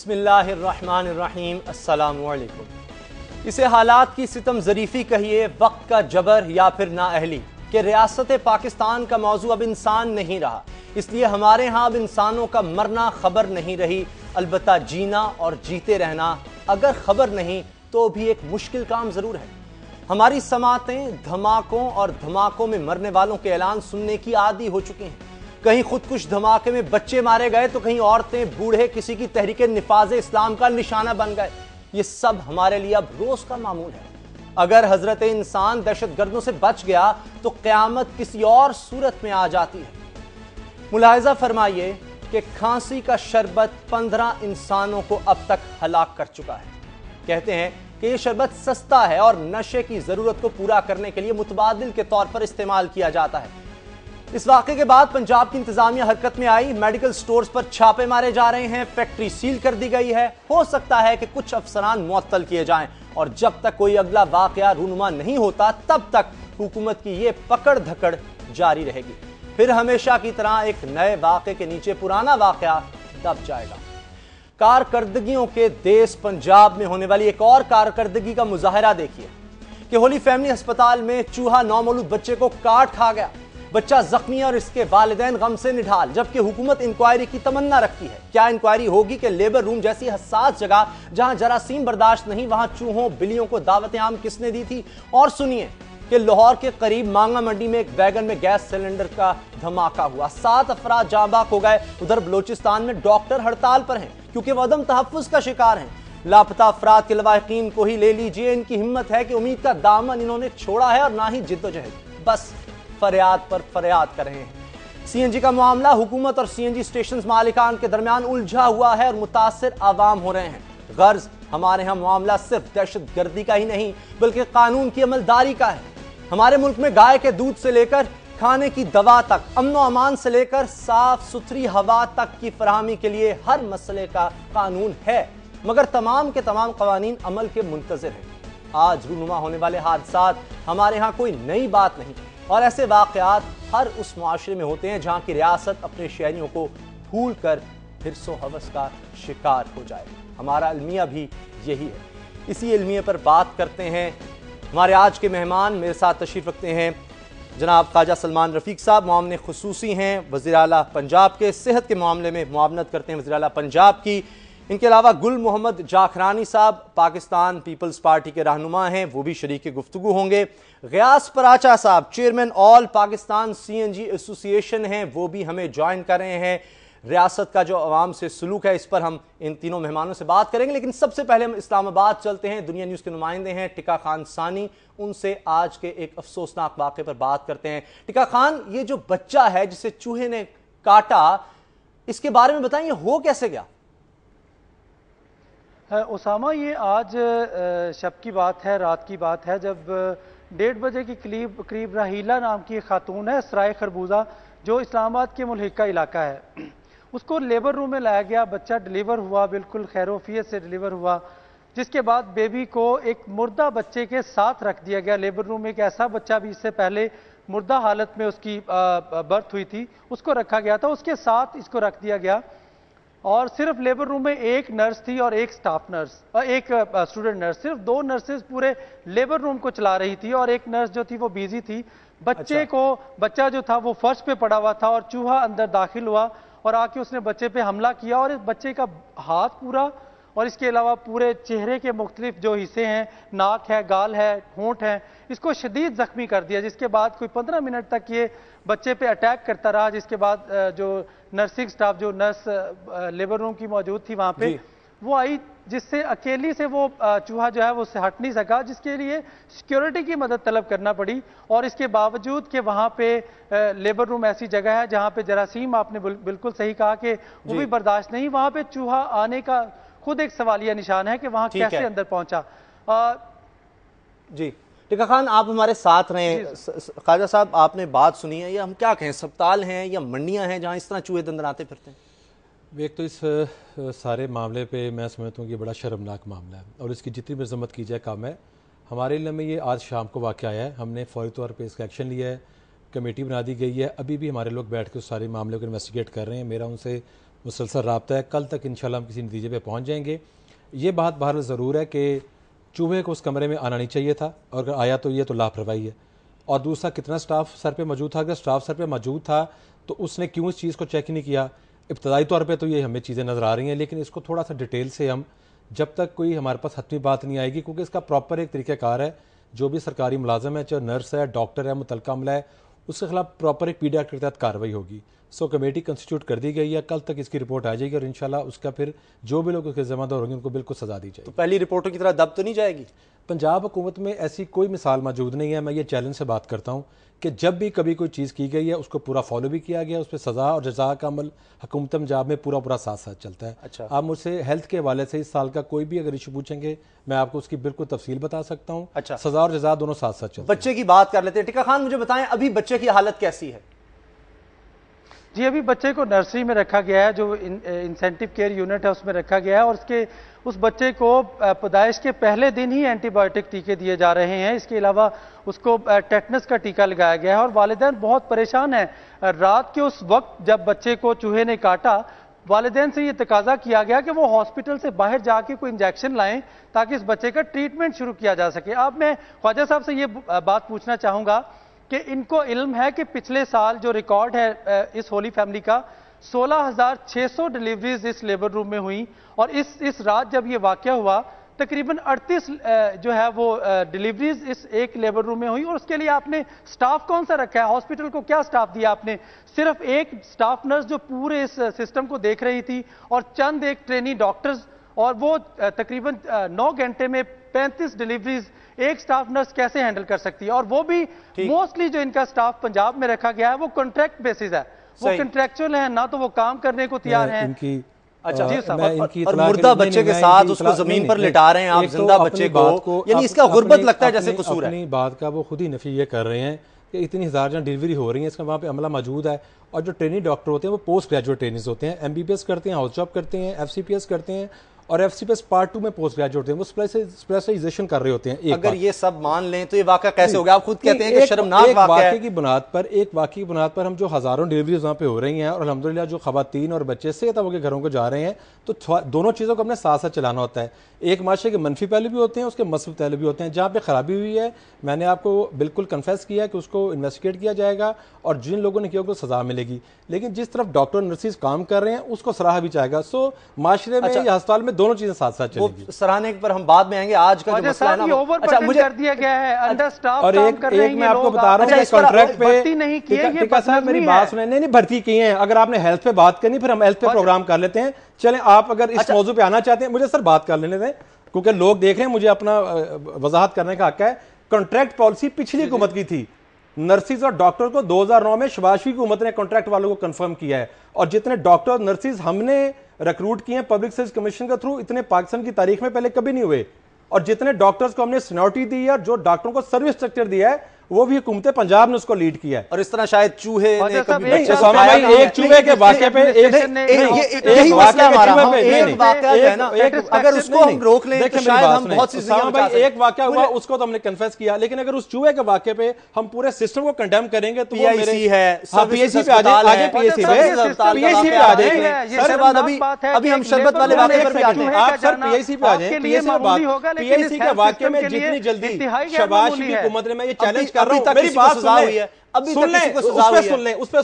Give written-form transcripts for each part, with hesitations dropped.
बिस्मिल्लाहिर्रहमानिर्रहीम, अस्सलामुअलैकुम। इसे हालात की सितम ज़रीफ़ी कहिए, वक्त का जबर या फिर नाअहली कि रियासत पाकिस्तान का मौजू अब इंसान नहीं रहा, इसलिए हमारे यहाँ अब इंसानों का मरना खबर नहीं रही। अलबत्ता जीना और जीते रहना अगर खबर नहीं तो भी एक मुश्किल काम ज़रूर है। हमारी समातें धमाकों और धमाकों में मरने वालों के ऐलान सुनने की आदी हो चुके हैं। कहीं खुदकुश धमाके में बच्चे मारे गए तो कहीं औरतें बूढ़े किसी की तहरीक निफाज इस्लाम का निशाना बन गए। ये सब हमारे लिए अब रोज का मामूल है। अगर हजरत इंसान दहशतगर्दों से बच गया तो क़यामत किसी और सूरत में आ जाती है। मुलाहिजा फरमाइए कि खांसी का शरबत 15 इंसानों को अब तक हलाक कर चुका है। कहते हैं कि यह शरबत सस्ता है और नशे की जरूरत को पूरा करने के लिए मुतबादिल के तौर पर इस्तेमाल किया जाता है। इस वाक़े के बाद पंजाब की इंतजामिया हरकत में आई। मेडिकल स्टोर्स पर छापे मारे जा रहे हैं, फैक्ट्री सील कर दी गई है। हो सकता है कि कुछ अफसरान मुअत्तल किए जाएं और जब तक कोई अगला वाक़या रूनुमा नहीं होता तब तक हुकूमत की ये पकड़ धकड़ जारी रहेगी। फिर हमेशा की तरह एक नए वाक़े के नीचे पुराना वाक़या दब जाएगा। कारकर्दगियों के देश पंजाब में होने वाली एक और कारकर्दगी का मुजाहरा देखिए कि होली फैमिली अस्पताल में चूहा नौमौलूद बच्चे को काट खा गया। बच्चा जख्मी और इसके वालिदैन गम से निढाल, जबकि हुकूमत इंक्वायरी की तमन्ना रखती है। क्या इंक्वायरी होगी कि लेबर रूम जैसी हसास जगह जहां जरासीम बर्दाश्त नहीं वहां चूहों बिल्लियों को दावत आम किसने दी थी? और सुनिए कि लाहौर के करीब मांगा मंडी में एक वैगन में गैस सिलेंडर का धमाका हुआ, 7 अफराद जाँ बाक हो गए। उधर बलोचिस्तान में डॉक्टर हड़ताल पर हैं क्योंकि वह अदम तहफ्फुज का शिकार हैं। लापता अफराद के लवाहिकीन को ही ले लीजिए, इनकी हिम्मत है कि उम्मीद का दामन इन्होंने छोड़ा है और ना ही जिद्दोजहद, बस फरियाद पर फरियाद कर रहे हैं। सीएनजी का मामला हुकूमत और सीएनजी स्टेशन मालिकान के दरमियान उलझा हुआ है और मुतासिर आवाम हो रहे हैं। गर्ज हमारे यहाँ मामला सिर्फ दहशत गर्दी का ही नहीं बल्कि कानून की अमलदारी का है। हमारे मुल्क में गाय के दूध से लेकर खाने की दवा तक, अमनो अमान से लेकर साफ सुथरी हवा तक की फराहमी के लिए हर मसले का कानून है, मगर तमाम के तमाम कवानीन अमल के मुंतज़िर हैं। आज रूनुमा होने वाले हादसात हमारे यहाँ कोई नई बात नहीं और ऐसे वाक़यात हर उस मुआशरे में होते हैं जहाँ की रियासत अपने शहरियों को भूल कर हिर्सो हवस का शिकार हो जाए। हमारा अलमिया भी यही है। इसी अलमिया पर बात करते हैं। हमारे आज के मेहमान मेरे साथ तशरीफ़ रखते हैं जनाब ख्वाजा सलमान रफ़ीक साहब, मुआवन खुसूसी हैं, वज़ीर आला पंजाब के। सेहत के मामले में मुआवनत करते हैं वज़ीर आला पंजाब की। इनके अलावा गुल मोहम्मद जाखरानी साहब पाकिस्तान पीपल्स पार्टी के रहनुमा हैं, वो भी शरीक गुफ्तगू होंगे। गयास पराचा साहब chairman all Pakistan CNG association हैं, वो भी हमें ज्वाइन कर रहे हैं। रियासत का जो अवाम से सलूक है इस पर हम इन तीनों मेहमानों से बात करेंगे, लेकिन सबसे पहले हम इस्लामाबाद चलते हैं। दुनिया न्यूज़ के नुमाइंदे हैं टिका खान सानी, उनसे आज के एक अफसोसनाक वाक़े पर बात करते हैं। टिका खान, ये जो बच्चा है जिसे चूहे ने काटा, इसके बारे में बताएं, ये हो कैसे गया? उसामा, ये आज शब की बात है, रात की बात है, जब 1:30 बजे के करीब राहीला नाम की एक खातून है, सराय खरबूजा जो इस्लामाबाद के मुल्हिका इलाका है, उसको लेबर रूम में लाया गया। बच्चा डिलीवर हुआ, बिल्कुल खैरोफियत से डिलीवर हुआ, जिसके बाद बेबी को एक मुर्दा बच्चे के साथ रख दिया गया लेबर रूम में। एक ऐसा बच्चा भी इससे पहले मुर्दा हालत में उसकी बर्थ हुई थी, उसको रखा गया था, उसके साथ इसको रख दिया गया। और सिर्फ लेबर रूम में एक नर्स थी और एक स्टाफ नर्स और एक स्टूडेंट नर्स, सिर्फ 2 नर्सेज पूरे लेबर रूम को चला रही थी और एक नर्स जो थी वो बिजी थी। बच्चा जो था वो फर्श पे पड़ा हुआ था और चूहा अंदर दाखिल हुआ और आके उसने बच्चे पे हमला किया और इस बच्चे का हाथ पूरा और इसके अलावा पूरे चेहरे के मुख्तलिफ जो हिस्से हैं, नाक है, गाल है, होंठ है, इसको शदीद जख्मी कर दिया। जिसके बाद कोई 15 मिनट तक ये बच्चे पे अटैक करता रहा, जिसके बाद जो नर्सिंग स्टाफ, जो नर्स लेबर रूम की मौजूद थी वहाँ पे, वो आई, जिससे अकेली से वो चूहा जो है वो उससे हट नहीं सका, जिसके लिए सिक्योरिटी की मदद तलब करना पड़ी। और इसके बावजूद कि वहाँ पे लेबर रूम ऐसी जगह है जहाँ पे जरासीम, आपने बिल्कुल सही कहा कि वो भी बर्दाश्त नहीं, वहाँ पे चूहा आने का खुद एक सवालिया निशान है कि वहाँ कैसे अंदर पहुंचा। जी टिका खान, आप हमारे साथ रहे। ख्वाजा साहब, आपने बात सुनी है, या हम क्या कहें, अस्पताल हैं या मंडियां हैं जहां इस तरह चूहे दंदनाते फिरते हैं? एक तो इस सारे मामले पे मैं समझता हूँ कि बड़ा शर्मनाक मामला है और इसकी जितनी मजम्मत की जाए कम है। हमारे इल्म में ये आज शाम को वाक़या आया है, हमने फौरी तौर पर इसका एक्शन लिया है, कमेटी बना दी गई है। अभी भी हमारे लोग बैठ के उस सारे मामले को इन्वेस्टिगेट कर रहे हैं। मेरा उनसे मुसलसल रब्ता है, कल तक इंशाल्लाह हम किसी नतीजे पे पहुँच जाएंगे। ये बात बहरहाल ज़रूर है कि चूहे को उस कमरे में आना नहीं चाहिए था, और अगर आया तो ये तो लापरवाही है। और दूसरा, कितना स्टाफ सर पे मौजूद था? अगर स्टाफ सर पे मौजूद था तो उसने क्यों इस चीज़ को चेक नहीं किया? इब्तदाई तौर पे तो ये हमें चीज़ें नज़र आ रही हैं, लेकिन इसको थोड़ा सा डिटेल से हम, जब तक कोई हमारे पास हतमी बात नहीं आएगी, क्योंकि इसका प्रॉपर एक तरीक़ाकार है, जो भी सरकारी मुलाजम है, चाहे नर्स है, डॉक्टर है, मुतलका अमला है, उसके खिलाफ प्रॉपर एक पीडी एक्ट के तहत कार्रवाई होगी। सो कमेटी कंस्टिट्यूट कर दी गई है, कल तक इसकी रिपोर्ट आ जाएगी और इंशाल्लाह उसका फिर जो भी लोग उसके ज़िम्मेदार होंगे उनको बिल्कुल सजा दी जाएगी। तो पहली रिपोर्टों की तरह दब तो नहीं जाएगी? पंजाब हुकूमत में ऐसी कोई मिसाल मौजूद नहीं है। मैं ये चैलेंज से बात करता हूँ कि जब भी कभी कोई चीज़ की गई है उसको पूरा फॉलो भी किया गया, उस पर सज़ा और जज़ा का अमल हुकूमत पंजाब में पूरा पूरा साथ साथ चलता है। अच्छा। आप मुझसे हेल्थ के हवाले से इस साल का कोई भी अगर इशू पूछेंगे, मैं आपको उसकी बिल्कुल तफसील बता सकता हूँ। अच्छा। सज़ा और जज़ा दोनों साथ साथ चलते हैं। बच्चे की बात कर लेते हैं। टिक्का खान, मुझे बताएं अभी बच्चे की हालत कैसी है? जी, अभी बच्चे को नर्सरी में रखा गया है, जो इंसेंटिव केयर यूनिट है उसमें रखा गया है, और उस बच्चे को पैदाइश के पहले दिन ही एंटीबायोटिक टीके दिए जा रहे हैं। इसके अलावा उसको टेटनस का टीका लगाया गया है, और वालिदैन बहुत परेशान है। रात के उस वक्त जब बच्चे को चूहे ने काटा, वालिदैन से ये तकाजा किया गया कि वो हॉस्पिटल से बाहर जाके कोई इंजेक्शन लाएं ताकि इस बच्चे का ट्रीटमेंट शुरू किया जा सके। अब मैं ख्वाजा साहब से ये बात पूछना चाहूंगा कि इनको इल्म है कि पिछले साल जो रिकॉर्ड है इस होली फैमिली का, 16,600 डिलीवरीज इस लेबर रूम में हुई, और इस रात जब ये वाकया हुआ तकरीबन 38 जो है वो डिलीवरीज इस एक लेबर रूम में हुई। और उसके लिए आपने स्टाफ कौन सा रखा है? हॉस्पिटल को क्या स्टाफ दिया आपने? सिर्फ एक स्टाफ नर्स जो पूरे इस सिस्टम को देख रही थी, और चंद एक ट्रेनी डॉक्टर्स, और वो तकरीबन 9 घंटे में 35 डिलीवरीज एक स्टाफ नर्स कैसे हैंडल कर सकती है? और वो भी मोस्टली जो इनका स्टाफ पंजाब में रखा गया है वो कॉन्ट्रैक्ट बेसिस है, वो कॉन्ट्रैक्चुअल है, ना तो वो काम करने को तैयार हैं। अच्छा जी साहब, और मुर्दा बच्चे के साथ उसको जमीन पर लिटा रहे हैं आप, जिंदा बच्चे को, यानी इसका गुर्बत लगता है जैसे कसूर है। अपनी बात का वो खुद ही नफी ये कर रहे हैं कि इतनी हज़ार जन डिलीवरी हो रही है, इसका वहाँ पे अमला मौजूद है, और जो ट्रेनिंग डॉक्टर होते हैं वो पोस्ट ग्रेजुएट ट्रेनिंग होते हैं, MBBS करते हैं, हाउस जॉब करते हैं, FCPS करते हैं, और FCPS पार्ट 2 में पोस्ट ग्रेजुएट होते हैं, वो स्पेशलाइजेशन कर रहे होते हैं। अगर ये सब मान लें तो ये वाकया कैसे हो गया? आप खुद कहते हैं कि शर्मनाक वाकये की बुनियाद पर, एक वाकई की बुनियाद पर हम जो हजारों डिलीवरीज वहाँ पे हो रही हैं, और अल्हम्दुलिल्लाह जो खवातीन और बच्चे सेहत के घरों को जा रहे हैं, तो दोनों चीज़ों को हमने साथ साथ चलाना होता है। एक माशरे के मनफी पहलू भी होते हैं, उसके मसबूत पहलू भी होते हैं। जहाँ पे खराबी हुई है, मैंने आपको बिल्कुल कन्फेस किया कि उसको इन्वेस्टिगेट किया जाएगा, और जिन लोगों ने किया उनको सजा मिलेगी। लेकिन जिस तरफ डॉक्टर नर्सिस काम कर रहे हैं उसको सराहा भी जाएगा। सो माशरे में या अस्पताल में दोनों चीजें साथ साथ चलेगी। सराहने पर हम बाद में आएंगे। आज का जो मसला है ना, अच्छा मुझे कर दिया गया है, अंडर स्टाफ और एक मैं आपको बता रहा हूँ कॉन्ट्रैक्ट पे नहीं किए, मेरी बात सुने, नहीं भर्ती की है। अगर आपने हेल्थ पे बात करनी, फिर हम हेल्थ पे प्रोग्राम कर लेते हैं। चलें, आप अगर इस मौजू पे आना चाहते हैं, मुझे सर बात कर लेने दें, क्योंकि लोग देख रहे हैं, मुझे अपना वजाहत करने का हक है। कॉन्ट्रैक्ट पॉलिसी पिछली हुकूमत की थी। नर्सिस और डॉक्टर को 2009 में शहबाज शरीफ की हुकूमत ने कॉन्ट्रैक्ट वालों को कंफर्म किया है, और जितने डॉक्टर और नर्सिस हमने रिक्रूट किए हैं पब्लिक सर्विस कमीशन के थ्रू, इतने पाकिस्तान की तारीख में पहले कभी नहीं हुए। और जितने डॉक्टर्स को हमने सीनियरिटी दी है और जो डॉक्टरों को सर्विस स्ट्रक्चर दिया है, वो भी हुकूमत पंजाब ने उसको लीड किया है। और इस तरह शायद चूहे ने कभी एक चूहे के वाकये पे यही मसला हमारा, एक वाकया है ना, अगर उसको हम रोक लें तो शायद हम बहुत सी चीजें बचा सकते हैं। एक वाकया हुआ, उसको तो हमने कन्फेस किया, लेकिन अगर उस चूहे के वाकये पे हम पूरे सिस्टम को कंडेम करेंगे तो PIC है, PIC पे आ जाए, PIC पे आ जाए। सर बाद अभी हम शरबत वाले वाकये पर भी आते हैं। आप सर PIC पे आ जाए। PIC के वाकये में जितनी जल्दी शहबाज शरीफ की हुकूमत ने, मैं ये चैलेंज कर रहा हूं, मेरी बात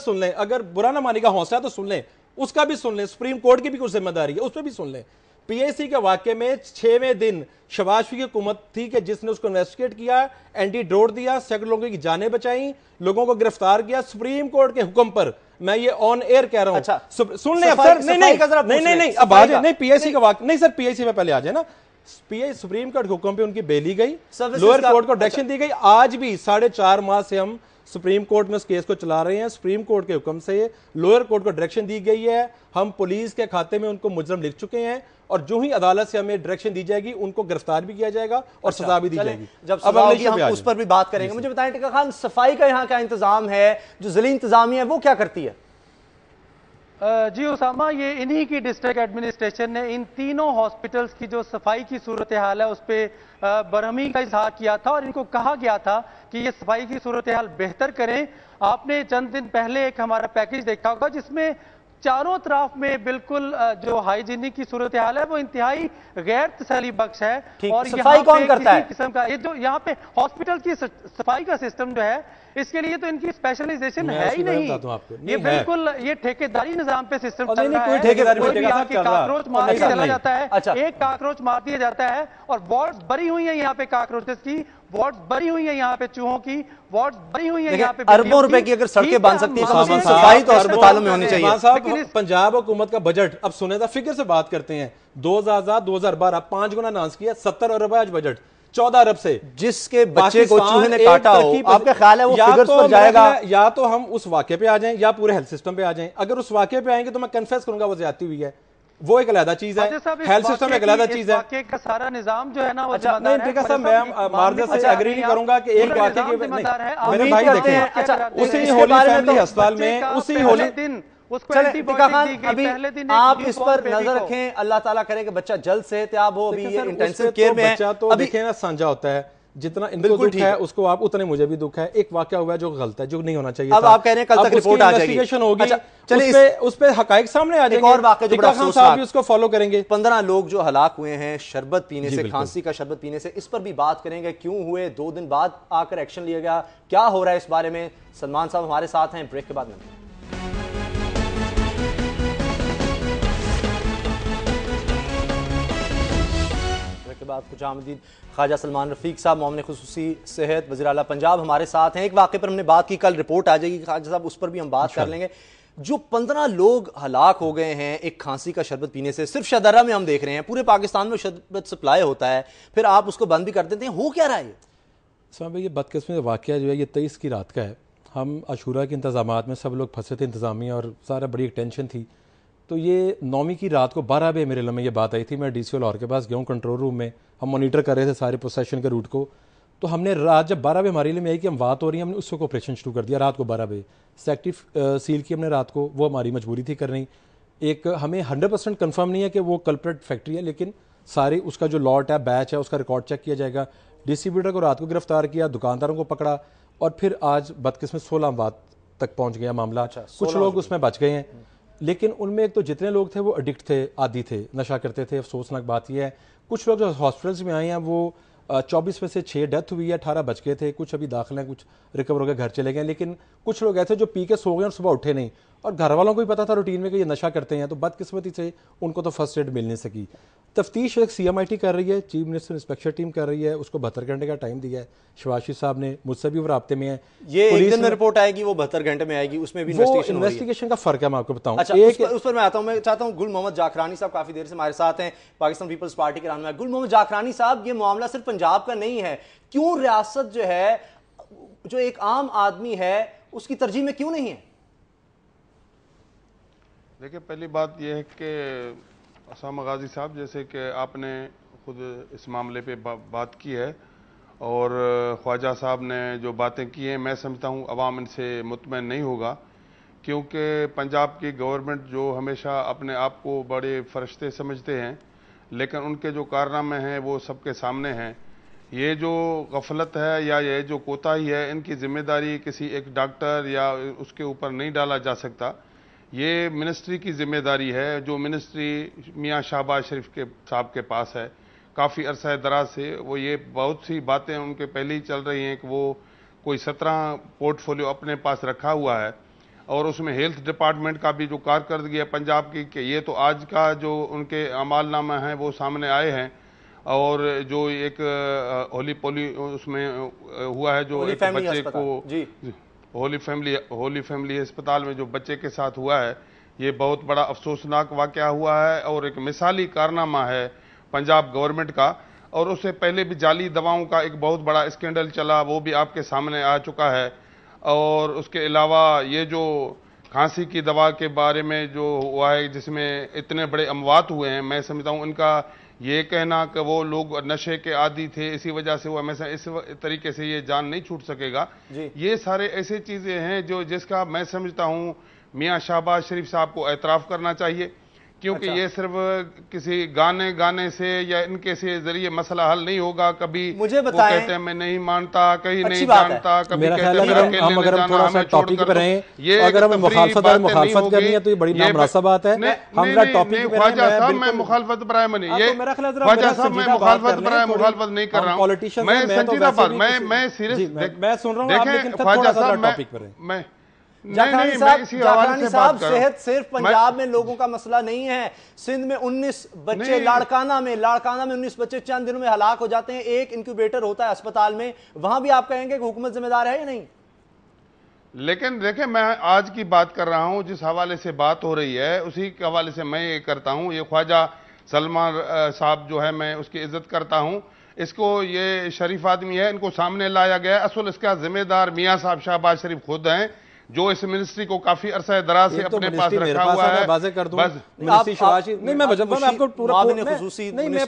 सुन लें, अगर बुरा ना मानेगा हौसला तो सुन लें, उसका भी सुन लें, सुप्रीम कोर्ट की भी कुछ जिम्मेदारी है, उस पर भी सुन लें। PIC के वाकये में 6वें दिन शहबाज शरीफ की हुकूमत थी कि जिसने उसको इन्वेस्टिगेट किया, एंटी ड्रोड दिया, सैकड़ों लोगों की जानें बचाई, लोगों को गिरफ्तार किया सुप्रीम कोर्ट के हुक्म पर। मैं ये ऑन एयर कह रहा हूं। अच्छा, सुन लें अफसर, नहीं अब आ जाए, नहीं PIC का वाकया नहीं सर, PIC में पहले आ जाए ना। सुप्रीम कोर्ट के हुक्म पे उनकी बेली गई, लोअर कोर्ट को डायरेक्शन दी गई। आज भी 4.5 माह से हम सुप्रीम कोर्ट में उस केस को चला रहे हैं। सुप्रीम कोर्ट के हुक्म से लोअर कोर्ट को डायरेक्शन दी गई है, हम पुलिस के खाते में उनको मुजरम लिख चुके हैं, और जो ही अदालत से हमें डायरेक्शन दी जाएगी उनको गिरफ्तार भी किया जाएगा और सजा भी दी जाएगी। जब सजा होगी हम उस पर भी बात करेंगे। मुझे बताएं टिक्का खान, सफाई का यहाँ क्या इंतजाम है? जो जिला इंतजामिया है वो क्या करती है? जी उसामा, ये इन्हीं की डिस्ट्रिक्ट एडमिनिस्ट्रेशन ने इन तीनों हॉस्पिटल्स की जो सफाई की सूरत हाल है उस पर बरहमी का इजहार किया था, और इनको कहा गया था कि ये सफाई की सूरत हाल बेहतर करें। आपने चंद दिन पहले एक हमारा पैकेज देखा होगा जिसमें चारों तरफ में बिल्कुल जो हाइजीनिक की सूरत हाल है वो इंतहाई गैर तसल्ली बख्श है। और सफाई कौन करता है? किस्म का ये जो यहाँ पे हॉस्पिटल की सफाई का सिस्टम जो है, इसके लिए तो इनकी स्पेशलाइजेशन है ही नहीं। ये बिल्कुल ये ठेकेदारी निजाम पे सिस्टम चल रहा है। काकरोच मार के चला जाता है, एक काकरोच मार दिया जाता है और वार्ड्स भरी हुई है यहाँ पे काकरोचेस की, वार्ड्स भरी हुई है यहाँ पे चूहों की, वार्ड्स भरी हुई है यहाँ पे। अरबों रुपए की अगर सड़कें बन सकती है तो सफाई तो अस्पतालों में होनी चाहिए। पंजाब हुकूमत का बजट, अब सुने था फिगर से बात करते हैं, 2000-2012 5 गुना अनाउंस किया, 70 अरब आज बजट, 14 अरब से। जिसके बच्चे को चूहे ने काटा हो, आपका ख्याल है वो फिगर्स पर जाएगा? या तो हम उस वाकये पे आ जाएं या पूरे हेल्थ सिस्टम पे आ जाएं। अगर उस वाकये पे आएंगे तो मैं कन्फेस करूंगा वो ज्यादती हुई है, वो एक अलग चीज है, हेल्थ सिस्टम एक अलग चीज है। वाकये का सारा निजाम जो है ना वो नहीं टिका साहब, मैं मार्जिन से एग्री नहीं करूंगा कि एक वाकये की मेरे भाई देखें, उसी होली फैमिली अस्पताल में उसी होली दिन अभी आप इस पर नजर रखें, अल्लाह ताला करे कि बच्चा जल्द सेहतयाब हो। अभी ये इंटेंसिव केयर में है। बच्चा तो देखें ना साझा होता है, जितना इनको दुख है उसको आप उतने मुझे भी दुख है। एक वाकया हुआ है जो गलत है, जो नहीं होना चाहिए। अब आप कह रहे हैं कल तक रिपोर्ट आ जाएगी, इन्वेस्टिगेशन होगी, चलिए उस पे हकाइक सामने आ जाएंगे। और वाकया जो बड़ा अफसोसनाक, उसको फॉलो करेंगे। 15 लोग जो हलाक हुए हैं शरबत पीने से, खांसी का शरबत पीने से, इस पर भी बात करेंगे। क्यों हुए, 2 दिन बाद आकर एक्शन लिया गया, क्या हो रहा है इस बारे में? सलमान साहब हमारे साथ हैं, ब्रेक के बाद में। के बाद खुशामदीद ख्वाजा सलमान रफीक साहब, मोमिन खुसूसी सेहत वज़ीर आला पंजाब हमारे साथ हैं। एक वाक़े पर हमने बात की, कल रिपोर्ट आ जाएगी ख्वाजा साहब, उस पर भी हम बात कर लेंगे। जो 15 लोग हलाक हो गए हैं एक खांसी का शरबत पीने से, सिर्फ शदरा में हम देख रहे हैं, पूरे पाकिस्तान में शरबत सप्लाई होता है, फिर आप उसको बंद भी कर देते हैं, हो क्या रहा है? साहब ये बदकिस्मती वाक़या जो है ये 23 की रात का है। हम अशूरा के इंतजामात में सब लोग फंसे थे, इंतजामिया और सारा बड़ी एक टेंशन थी। तो ये 9वीं की रात को 12 बजे मेरे लम्हे ये बात आई थी। मैं DCO लाहौर के पास गया हूँ, कंट्रोल रूम में हम मॉनिटर कर रहे थे सारे प्रोसेशन के रूट को। तो हमने रात जब 12 बजे हमारे लिए में आई कि हम बात हो रही है, हमने उसको ऑपरेशन शुरू कर दिया रात को 12 बजे। सेक्टिव सील की हमने रात को, वो हमारी मजबूरी थी करनी। एक हमें 100% कन्फर्म नहीं है कि वो कल्प्रेट फैक्ट्री है, लेकिन सारी उसका जो लॉट है, बैच है, उसका रिकॉर्ड चेक किया जाएगा। डिस्ट्रीब्यूटर को रात को गिरफ्तार किया, दुकानदारों को पकड़ा और फिर आज बदकिस्मत 16 बात तक पहुँच गया मामला। कुछ लोग उसमें बच गए हैं, लेकिन उनमें एक तो जितने लोग थे वो एडिक्ट थे, आदी थे, नशा करते थे। अफसोसनाक बात यह है कुछ लोग जो हॉस्पिटल्स में आए हैं वो 24 में से 6 डेथ हुई है, 18 बच गए थे, कुछ अभी दाखिल हैं, कुछ रिकवर होकर घर चले गए। लेकिन कुछ लोग ऐसे जो पी के सो गए और सुबह उठे नहीं, और घर वालों को भी पता था रूटीन में कि ये नशा करते हैं, तो बदकिस्मती से उनको तो फर्स्ट एड मिल नहीं सकी। तफ्तीश CMIT कर रही है, चीफ मिनिस्टर इंस्पेक्शन टीम कर रही है, उसको 72 घंटे का टाइम दिया है। शहबाज साहब ने मुझसे भी राब्ते में है, ये एक दिन में रिपोर्ट आएगी, वो 72 घंटे में आएगी, उसमें भी इन्वेस्टिगेशन का फर्क है। मैं आपको बताऊं, अच्छा, उस पर मैं आता हूं। मैं चाहता हूं गुल मोहम्मद जाखरानी साहब काफी देर से हमारे साथ हैं, पाकिस्तान पीपल्स पार्टी के रहनुमा। गुल मोहम्मद जाखरानी साहब, ये मामला सिर्फ पंजाब का नहीं है, क्यों रियासत जो है, जो एक आम आदमी है, उसकी तरजीह में क्यों नहीं है? देखिए, पहली बात यह है कि उसामा गाजी साहब, जैसे कि आपने खुद इस मामले पे बात की है और ख्वाजा साहब ने जो बातें की हैं, मैं समझता हूँ अवाम इनसे मुतमईन नहीं होगा, क्योंकि पंजाब की गवर्नमेंट जो हमेशा अपने आप को बड़े फरिश्ते समझते हैं, लेकिन उनके जो कारनामे हैं वो सबके सामने हैं। ये जो गफलत है या ये जो कोताही है, इनकी जिम्मेदारी किसी एक डॉक्टर या उसके ऊपर नहीं डाला जा सकता। ये मिनिस्ट्री की जिम्मेदारी है, जो मिनिस्ट्री मियां शहबाज शरीफ के साहब के पास है काफ़ी अरसा दराज से। वो ये बहुत सी बातें उनके पहले ही चल रही हैं कि वो कोई 17 पोर्टफोलियो अपने पास रखा हुआ है, और उसमें हेल्थ डिपार्टमेंट का भी जो कारकर्दगी है पंजाब की, कि ये तो आज का जो उनके अमालनामा है वो सामने आए हैं। और जो एक होली पोली उसमें हुआ है, जो एक बच्चे को होली फैमिली अस्पताल में जो बच्चे के साथ हुआ है, ये बहुत बड़ा अफसोसनाक वाकया हुआ है और एक मिसाली कारनामा है पंजाब गवर्नमेंट का। और उससे पहले भी जाली दवाओं का एक बहुत बड़ा स्कैंडल चला, वो भी आपके सामने आ चुका है। और उसके अलावा ये जो खांसी की दवा के बारे में जो हुआ है, जिसमें इतने बड़े अमवात हुए हैं, मैं समझता हूँ इनका ये कहना कि वो लोग नशे के आदी थे, इसी वजह से वो हमेशा इस तरीके से ये जान नहीं छूट सकेगा। ये सारे ऐसी चीजें हैं जो जिसका मैं समझता हूँ मियां शहबाज शरीफ साहब को एतराफ़ करना चाहिए, क्योंकि ये सिर्फ किसी गाने से या इनके से जरिए मसला हल नहीं होगा। कभी मुझे वो बताएं, कहते हैं मैं नहीं मानता, कहीं नहीं बात है। जानता, कभी मेरा कहते ख्याल है हैं हम अगर हम थोड़ा सा टॉपिक पे रहें, ये अगर हमें मुखालफत करनी है तो ये बड़ी ये नामुनासिब बात है। हम टॉपिक पे ख्वाजा साहब मैं मुखालफत बराए में नहीं, ये मेरा ख्याल है ख्वाजा साहब मैं मुखालफत बराए मुखालफत नहीं कर रहा हूँ, पॉलिटिशियन मैं संजीदा बात, मैं सीरियस मैं सुन रहा हूँ आप, लेकिन ख्वाजा साहब टॉपिक पे रहें। मैं जाखरानी साहब सेहत सिर्फ पंजाब में लोगों का मसला नहीं है। सिंध में 19 बच्चे, लाड़काना में 19 बच्चे चंद दिनों में हलाक हो जाते हैं। एक इंक्यूबेटर होता है अस्पताल में, वहां भी आप कहेंगे कि हुकूमत जिम्मेदार है या नहीं? लेकिन देखें, मैं आज की बात कर रहा हूं, जिस हवाले से बात हो रही है उसी के हवाले से मैं ये करता हूं। ये ख्वाजा सलमान साहब जो है मैं उसकी इज्जत करता हूं, इसको ये शरीफ आदमी है, इनको सामने लाया गया। असल इसका जिम्मेदार मियां साहब शहबाज शरीफ खुद हैं, जो इस मिनिस्ट्री को काफी अरसा दराज से अपने पास रखा हुआ है।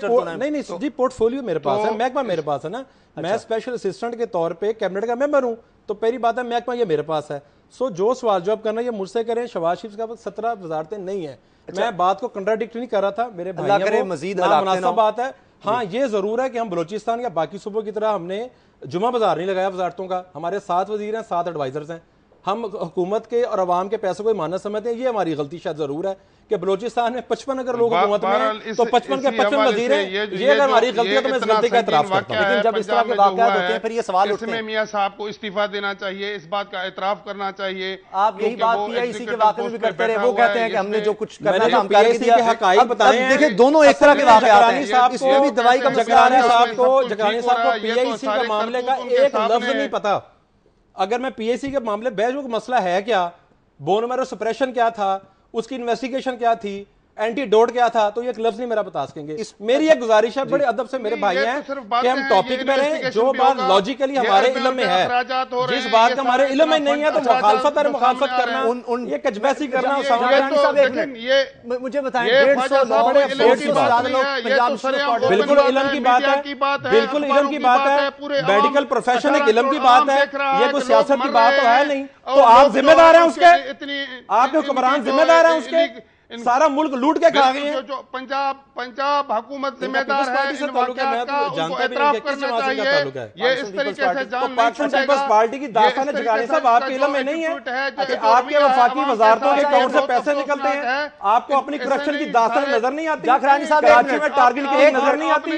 नहीं जी, पोर्टफोलियो मेरे पास है, महकमा मेरे पास है ना। मैं स्पेशल असिस्टेंट के तौर पे कैबिनेट का मेंबर हूं, तो पहली बात है महकमा ये मेरे पास है। सो जो सवाल जवाब करना ये मुझसे करें। शहबाज शरीफ का 17 वजारतें नहीं है। मैं बात को कंट्राडिक्ट नहीं कर रहा था, मेरे भाई मजीद मुनासिब बात है। हाँ, ये जरूर है कि हम बलोचिस्तान या बाकी सूबों की तरह हमने जुमा बाजार नहीं लगाया वजारतों का। हमारे 7 वजीर हैं, 7 एडवाइजर्स हैं। हम हुकूमत के और अवाम के पैसों को मानना समझते हैं। ये हमारी गलती शायद जरूर है कि बलोचिस्तान में 55 अगर लोग हुकूमत में हैं तो 55 के 55 वजीर हैं। ये अगर हमारी गलती है तो मैं इस गलती का एतराफ करता हूं। लेकिन जब इस तरह के वाक़यात होते हैं फिर ये सवाल उठते हैं। मियां साहब को इस्तीफा देना चाहिए, इस बात का एतराफ करना चाहिए। आप यही बात पीआईसी के वाक़े में भी करते रहे। वो कहते हैं कि हमने जो कुछ करना था हम कर पीआईसी के हकाइक बताए हैं। देखिए दोनों एक तरह के वाक़यात हैं। इसमें भी दवाई का जकरानी साहब को पीआईसी के मामले का एक लफ्ज नहीं पता। अगर मैं पीएसी के मामले बहस का मसला है क्या, बोन मैरो सप्रेशन क्या था, उसकी इन्वेस्टिगेशन क्या थी, एंटीडोट क्या था, तो ये एक लफ्ज नहीं मेरा बता सकेंगे। मेरी एक गुजारिश है बड़े अदब से मेरे भाई हैं कि हम टॉपिक में रहें। जो बात लॉजिकली हमारे इल्म में है, जिस बात का हमारे इल्म में नहीं है तो मुखालफत करना, ये कजबैसी करना। मुझे बताएं, बिल्कुल इल्म की बात है, बिल्कुल इल्म की बात है। मेडिकल प्रोफेशन एक इल्म की बात है, ये कोई सियासत की बात तो है नहीं। तो आप जिम्मेदार हैं उसके, आपके हुक्मरान जिम्मेदार हैं उसके। सारा मुल्क लूट के खा गए हैं। जो पंजाब हुकूमत जिम्मेदार है, इन वाक़यात का उनको एतराफ करना चाहिए। ये इस तरीके से जान नहीं पीपल्स पार्टी की दास्तान जगानी साहब आपके इल्म में नहीं है कि आपके वफाकी वजारतों के अकाउंट से पैसे निकलते हैं, आपको अपनी करप्शन की दास्तान नजर नहीं आती। जाखरानी साहब कराची में टारगेट की नजर नहीं आती,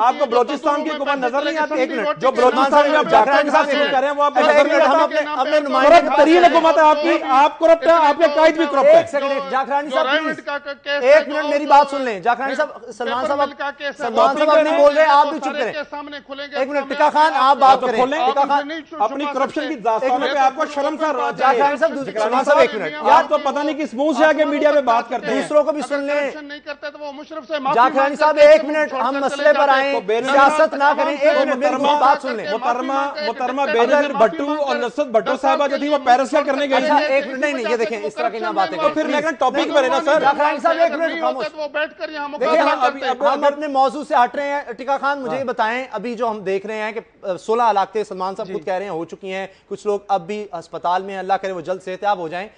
आपको बलोचिस्तान की हुकूमत नजर नहीं आती। जो बलोचिस्तान में आप जाखरानी साहब शुरू कर रहे हैं वो आपको नजर नहीं आती। करप्ट तरीन हुकूमत है आपकी, आप करप्ट है, आपके कायद भी करप्ट है। जाखरानी साहब एक मिनट मेरी बात सुन लें। जाखरानी साहब, सलमान साहब नहीं बोल रहे, आप भी चुप करें। सामने खुलेंगे। एक मिनट टिका खान, आप बात करें। टिका खान अपनी करप्शन की दास्तानों पे आपको शर्म सा जाखरानी साहब, सलमान साहब एक मिनट यार, तो पता नहीं किस मुंह से आके मीडिया में बात करते हैं। दूसरों को भी सुन लें। नहीं करते तो वो मुशर्रफ से जाखरानी साहब एक मिनट, हम मसले पर आए, सियासत ना करें। एक मिनट मेरी बात सुन लें। मुहतरमा बेनजीर भट्टू और नुसरत भट्टो साहबा जो थी वो पेरिस क्या करने गई? एक मिनट, नहीं ये देखें इस तरह की ना बातें। तो फिर मैं टॉपिक पर है ना सर। जाखरानी साहब एक मिनट, वो बैठकर यहाँ हम अपने मौजू से हट रहे हैं। टिका खान मुझे ये बताएं, अभी जो हम देख रहे हैं कि 16 हलाकतें सलमान साहब खुद कह रहे हैं हो चुकी हैं, कुछ लोग अब भी अस्पताल में, अल्लाह करे वो जल्द सेहतयाब हो जाएं।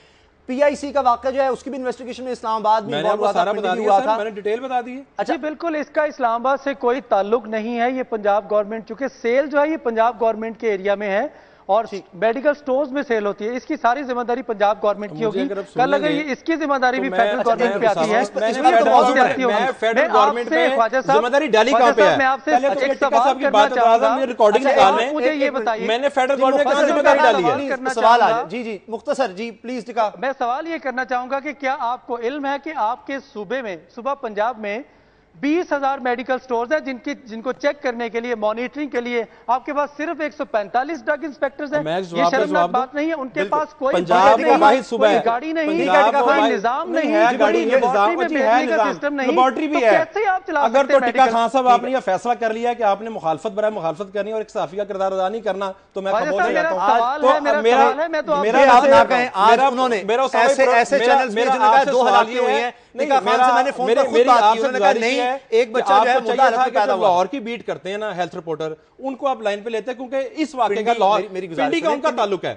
पीआईसी का वाक़या जो है उसकी भी इन्वेस्टिगेशन में इस्लामाबाद में सारा बता दिया था, मैंने डिटेल बता दी है। अच्छा बिल्कुल, इसका इस्लामाबाद से कोई ताल्लुक नहीं है। ये पंजाब गवर्नमेंट, चूंकि सेल जो है ये पंजाब गवर्नमेंट के एरिया में है और मेडिकल स्टोर्स में सेल होती है, इसकी सारी जिम्मेदारी पंजाब गवर्नमेंट की होगी। कल अगर ये इसकी जिम्मेदारी भी फेडरल गवर्नमेंट पे आती है, फेडरल गवर्नमेंट में जिम्मेदारी दिल्ली कहां पे है? मैं आपसे एक सवाल करना चाहूंगा, रिकॉर्डिंग निकालने, मुझे ये बताइए, मैंने फेडरल गवर्नमेंट की जिम्मेदारी डाली है। सवाल आ जी जी मुख्तसर जी प्लीज टिका। मैं सवाल ये करना चाहूंगा कि क्या आपको इल्म है कि आपके सूबे में, सूबा पंजाब में 20,000 मेडिकल स्टोर्स हैं जिनको चेक करने के लिए, मॉनिटरिंग के लिए आपके पास सिर्फ 145 ड्रग इंस्पेक्टर्स हैं। ये शर्मनाक बात नहीं है? उनके पास कोई पंजाब का वाहिद सूबा है, गाड़ी नहीं, कोई निजाम नहीं, सिस्टम नहीं, लेबोरेटरी भी है। कैसे आप चला? अगर तो टिक्का खान साहब आपने यह फैसला कर लिया कि आपने मुखालफत बराए मुखालफत करनी और एक सहाफी का किरदार अदा नहीं करना, तो मैं खामोश हो जाता हूं। एक बच्चा जो है लाहौर की बीट करते हैं ना हेल्थ रिपोर्टर, उनको आप लाइन पे लेते हैं क्योंकि इस वाकये का लाहौर पिंडी का उनका ताल्लुक है।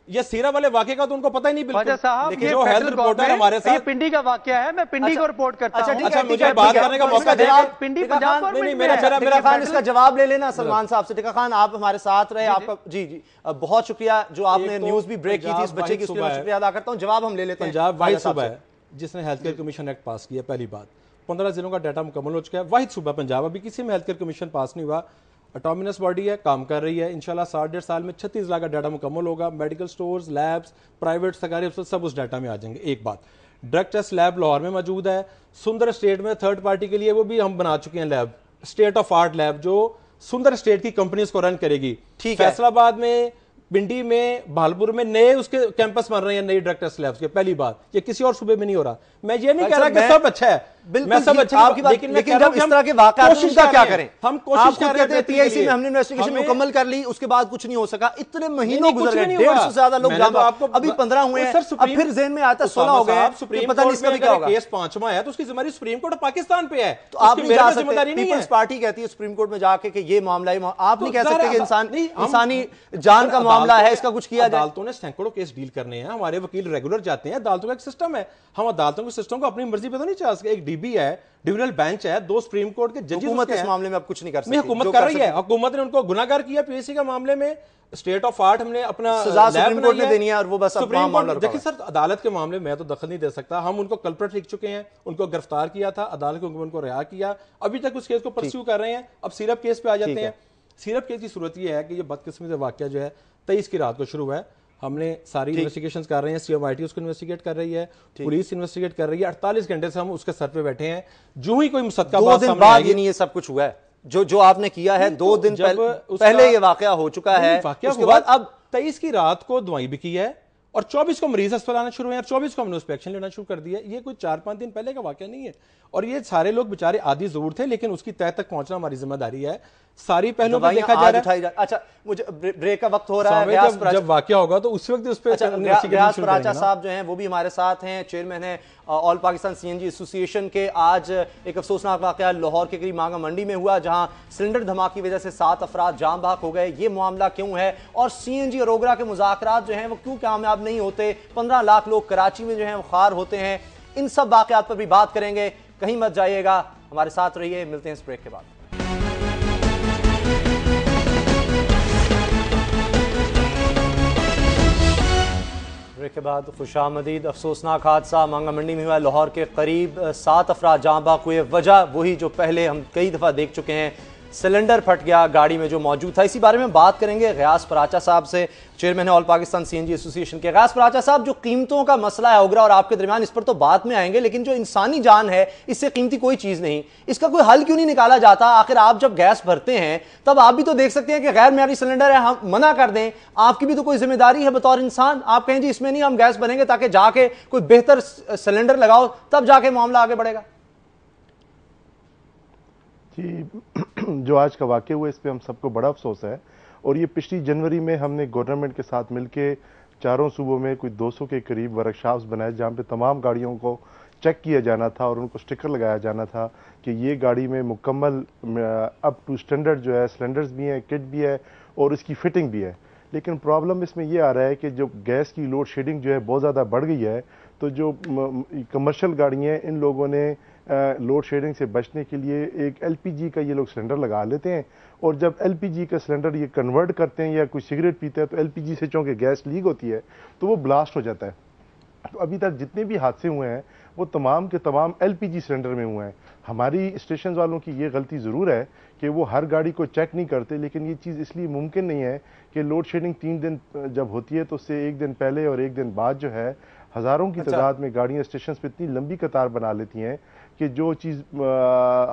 ये सीरा वाले वाकये का तो उनको पता ही नहीं बिल्कुल। साहब, देखिए जो हेल्थ रिपोर्टर हमारे साथ, ये पिंडी का वाकया है, मैं पिंडी को रिपोर्ट करता हूं। अच्छा मुझे बात करने का मौका दें। पिंडी पंजाब मेरा खान इसका जवाब ले लेना सलमान साहब से। टिका खान आप हमारे साथ रहे, आपका जी बहुत शुक्रिया जो आपने न्यूज भी ब्रेक की थी इस बच्चे की, उसके लिए शुक्रिया अदा करता हूं। जवाब हम ले लेते हैं। पंजाब वाहिद सूबा है जिसने हेल्थ केयर कमीशन एक्ट पास किया। पहली बात, 15 जिलों का डाटा मुकम्मल हो चुका है। वाहिद सूबा पंजाब, अभी किसी में हेल्थ केयर कमीशन पास नहीं हुआ। ऑटोनमस बॉडी है, काम कर रही है। इंशाल्लाह 1.5 साल में 36 लाख का डाटा मुकम्मल होगा। मेडिकल स्टोर्स, लैब्स, प्राइवेट सरकारी सब उस डाटा में आ जाएंगे। एक बात, ड्रग टेस्ट लैब लाहौर में मौजूद है। सुंदर स्टेट में थर्ड पार्टी के लिए वो भी हम बना चुके हैं lab, state of art lab, जो सुंदर स्टेट की कंपनीज को रन करेगी। ठीक है, फैसलाबाद में, पिंडी में, भालपुर में नए उसके कैंपस बन रहे हैं, नई ड्रग टेस्ट लैब्स के। पहली बात, ये किसी और सूबे में नहीं हो रहा। मैं ये नहीं कह रहा कि सब अच्छा है, मैं सब अच्छा आपकी बात, लेकिन जब इस तरह के वाकयात का क्या करें? हम कोशिश कर रहे थे, पीआईसी में हमने इन्वेस्टिगेशन मुकम्मल कर ली, उसके बाद कुछ नहीं हो सका। इतने महीनों गुजर गए, 150 से ज्यादा लोग अभी 15 हुए हैं, अब फिर जेल में आता 16 हो गए। सुप्रीम पता नहीं इसका भी क्या होगा। केस 5वां है तो उसकी जिम्मेदारी सुप्रीम कोर्ट पाकिस्तान पे है, तो आप नहीं जा सकते। पीपल्स पार्टी कहती है सुप्रीम कोर्ट में जाके कि ये मामला है, आप नहीं कह सकते कि इंसानी जान का मामला है, इसका कुछ किया जाए। अदालतों ने सैकड़ों केस डील करने हैं, हमारे वकील रेगुलर जाते हैं। अदालतों का एक सिस्टम है, हम अदालतों के सिस्टम को अपनी मर्जी पे तो नहीं चला सकते। एक डीबी है, डिविजनल बेंच है, 2 सुप्रीम कोर्ट के जजेस। हुकूमत इस मामले में अब कुछ नहीं कर सकती। हुकूमत कर रही है, हुकूमत ने उनको गुनाहगार किया पीएससी का मामले में। स्टेट ऑफ आर्ट हमने अपना सजा सुप्रीम कोर्ट ने देनी है और वो बस सुप्रीम कोर्ट। देखिए सर, अदालत के मामले में तो दखल नहीं दे सकता। हम उनको कल्प्रेट लिख चुके हैं, उनको गिरफ्तार किया था, अदालत ने उनको रिहा किया, अभी तक उस केस को परस्यू कर रहे हैं। अब सिरप केस पे आ जाते हैं। सिरप केस की सूरत यह है कि ये बदकिस्मती से वाकया जो है 23 की रात को शुरू हुआ है। हमने सारी इन्वेस्टिगेशन कर रहे हैं, सीएमआईटी उसको इन्वेस्टिगेट कर रही है, पुलिस इन्वेस्टिगेट कर रही है। 48 घंटे से हम उसके सर पे बैठे हैं। जो ही कोई मुसद्दका 2 दिन बाद ये नहीं, ये सब कुछ हुआ है जो आपने किया है। 2 दिन पहले ये वाकया हो चुका है, उसके बाद अब 23 की रात को दवाई भी की है और 24 को मरीज अस्पताल आना शुरू हुए और 24 को हमने उस पर एक्शन लेना शुरू कर दिया। ये कोई 4-5 दिन पहले का वाकया नहीं है। और ये सारे लोग बेचारे आदी जरूर थे, लेकिन उसकी तह तक पहुंचना हमारी जिम्मेदारी है। सारी पहलू पर देखा जा रहा है। अच्छा, मुझे ब्रेक का वक्त हो रहा है। जब वाकया होगा तो उस वक्त उस पर साहब जो हैं वो भी हमारे साथ हैं, चेयरमैन है ऑल पाकिस्तान सीएनजी एसोसिएशन के। आज एक अफसोसनाक वाकया लाहौर के करीब मांगा मंडी में हुआ, जहां सिलेंडर धमाके की वजह से 7 अफराद जाम बहक हो गए। ये मामला क्यों है और सीएनजी और ओगरा के मुज़ाकरात जो हैं वो क्यों कामयाब नहीं होते? 15 लाख लोग कराची में जो हैं वो खार होते हैं। इन सब वाकयात पर भी बात करेंगे, कहीं मत जाइएगा, हमारे साथ रहिए। मिलते हैं इस ब्रेक के बाद। ब्रेक के बाद खुशामदीद। अफसोसनाक हादसा मांगा मंडी में हुआ। लाहौर के करीब 7 अफराद जाँ बहक हुए। वजह वही जो पहले हम कई दफ़ा देख चुके हैं, सिलेंडर फट गया गाड़ी में जो मौजूद था। इसी बारे में बात करेंगे गयास पराचा साहब से, चेयरमैन है ऑल पाकिस्तान सीएनजी एसोसिएशन के। गयास पराचा साहब, जो कीमतों का मसला है ओगरा और आपके दरमियान, इस पर तो बाद में आएंगे, लेकिन जो इंसानी जान है इससे कीमती कोई चीज नहीं, इसका कोई हल क्यों नहीं निकाला जाता? आखिर आप जब गैस भरते हैं तब आप भी तो देख सकते हैं कि गैर मेयारी सिलेंडर है, हम मना कर दें। आपकी भी तो कोई जिम्मेदारी है बतौर इंसान। आप कहें जी इसमें नहीं हम गैस भरेंगे, ताकि जाके कोई बेहतर सिलेंडर लगाओ, तब जाके मामला आगे बढ़ेगा। जी, जो आज का वाक़या हुआ इस पे हम सबको बड़ा अफसोस है। और ये पिछली जनवरी में हमने गवर्नमेंट के साथ मिलके चारों सूबों में कोई 200 के करीब वर्कशॉप्स बनाए, जहाँ पे तमाम गाड़ियों को चेक किया जाना था और उनको स्टिकर लगाया जाना था कि ये गाड़ी में मुकम्मल अप टू स्टैंडर्ड जो है सिलेंडर्स भी हैं, किट भी है और इसकी फिटिंग भी है। लेकिन प्रॉब्लम इसमें ये आ रहा है कि जो गैस की लोड शेडिंग जो है बहुत ज़्यादा बढ़ गई है, तो जो कमर्शियल गाड़ियाँ हैं इन लोगों ने लोड शेडिंग से बचने के लिए एक एलपीजी का ये लोग सिलेंडर लगा लेते हैं, और जब एलपीजी का सिलेंडर ये कन्वर्ट करते हैं या कोई सिगरेट पीते हैं तो एलपीजी से चूंकि गैस लीक होती है तो वो ब्लास्ट हो जाता है। तो अभी तक जितने भी हादसे हुए हैं वो तमाम के तमाम एलपीजी सिलेंडर में हुए हैं। हमारी स्टेशन वालों की ये गलती ज़रूर है कि वो हर गाड़ी को चेक नहीं करते, लेकिन ये चीज़ इसलिए मुमकिन नहीं है कि लोड शेडिंग 3 दिन जब होती है तो उससे 1 दिन पहले और 1 दिन बाद जो है हज़ारों की तादाद में गाड़ियाँ स्टेशन पे इतनी लंबी कतार बना लेती हैं कि जो चीज़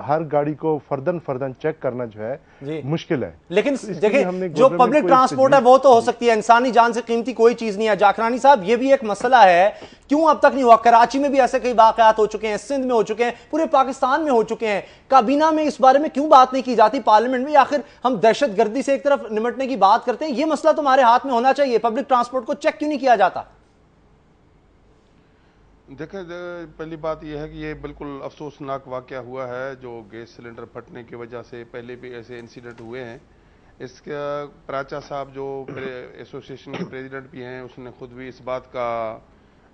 हर गाड़ी को फर्दन चेक करना जो है मुश्किल है। लेकिन देखिए जो पब्लिक ट्रांसपोर्ट है वो तो हो सकती है, इंसानी जान से कीमती कोई चीज़ नहीं है। जाखरानी साहब, ये भी एक मसला है, क्यों अब तक नहीं हुआ? कराची में भी ऐसे कई वाकयात हो चुके हैं, सिंध में हो चुके हैं, पूरे पाकिस्तान में हो चुके हैं। काबीना में इस बारे में क्यों बात नहीं की जाती? पार्लियामेंट में आखिर हम दहशत गर्दी से एक तरफ निपटने की बात करते हैं, ये मसला तुम्हारे हाथ में होना चाहिए। पब्लिक ट्रांसपोर्ट को चेक क्यों नहीं किया जाता? देखिए, पहली बात यह है कि ये बिल्कुल अफसोसनाक वाकया हुआ है जो गैस सिलेंडर फटने की वजह से, पहले भी ऐसे इंसिडेंट हुए हैं। इसका प्राचा साहब जो एसोसिएशन के प्रेसिडेंट भी हैं, उसने खुद भी इस बात का